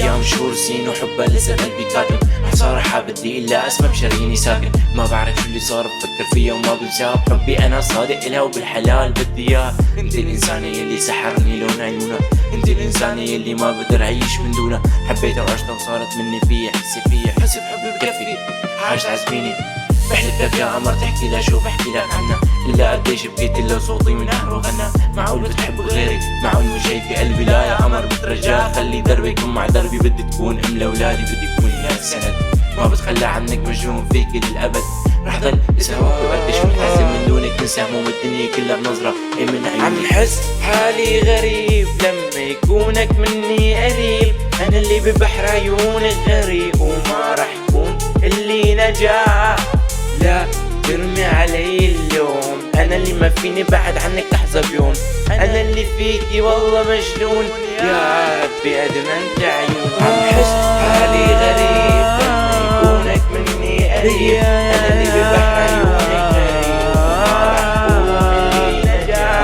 ايام شهور سنين وحبها لسه قلبي كاتم. صراحة بدي الا اسمع بشراييني ساكن. ما بعرف شو اللي صار بفكر فيها وما بنساها. بحبي انا صادق الها وبالحلال بدي اياها. انت الانسانة يلي سحرني لون عيونها. انت الانسانة يلي ما بقدر اعيش من دونها. حبيتها وعشتها وصارت مني فيها. حسي فيها حسي بحبي بكفي. حاج تعذبيني بحلف لك يا قمر تحكي لها شو بحكي لك عنها. الا قديش بكيت لها صوتي من قهر وغنى. معقول بتحب غيرك؟ معقول مش شايفي قلبي؟ لا يا قمر بترجاك خلي دربي يكون مع دربي. بدي تكون ام لاولادي بدي تكون لها السند. ما بتخلى عنك مجنون فيك للابد. رح ضل اسهوك وقديش متحزن من دونك. تنسى هموم الدنيا كلها بنظرة من عيوني. عم حس حالي غريب لما يكونك مني قريب. انا اللي ببحر عيونك غريب وما رح كون اللي نجا. لا ترمي علي اللوم. انا اللي ما فيني بعد عنك لحظة بيوم. انا اللي فيكي والله مجنون. يا ربي قد ما انت عيون. عم حس حالي غريب لما يكونك مني قريب. انا اللي ببحر عيونك غريب وما رح كون اللي نجا.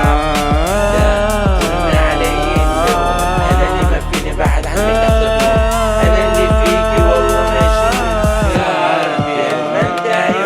لا ترمي علي اللوم. انا اللي ما فيني بعد عنك لحظة بيوم. انا اللي فيكي والله مجنون. يا ربي قد ما انت عيون.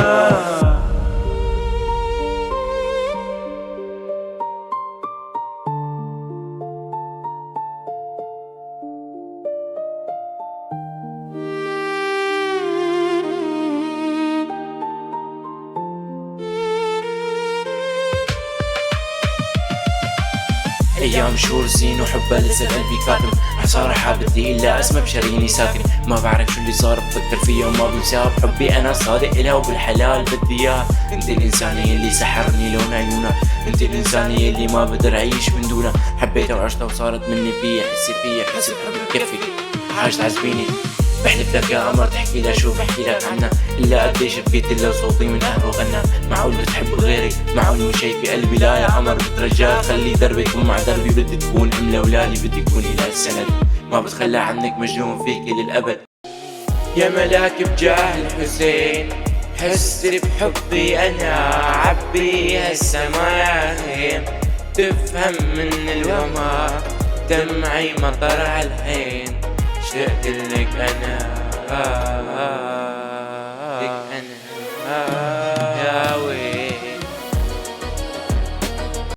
ايام شهور سنين وحبها لسه قلبي كاتم. صراحة بدي الا اسمع بشراييني ساكن. ما بعرف شو اللي صار بفكر فيها وما بنساها. بحبي انا صادق الها وبالحلال بدي اياها. انت الانسانة يلي سحرني لون عيونها. انت الانسانة يلي ما بقدر اعيش من دونها. حبيتها وعشتها وصارت مني فيها. حسي فيها حسي بحبي بكفي. حاج تعذبيني بحلف لك يا قمر تحكي لها شو بحكي لك عنها. الا قديش بكيت لها صوتي من قهر وغنى. معقول بتحب غيرك؟ معقول مش شايفي قلبي؟ لا يا قمر بترجاك خلي دربي يكون مع دربي. بدي تكون ام لاولادي بدي تكوني لها السند. ما بتخلى عنك مجنون فيكي للابد. يا ملاك بجاه الحسين حسي بحبي انا. عبي هالسماء تفهم من الوما. دمعي مطر عالعين اشتقت لك انا. لك انا يا ويلي.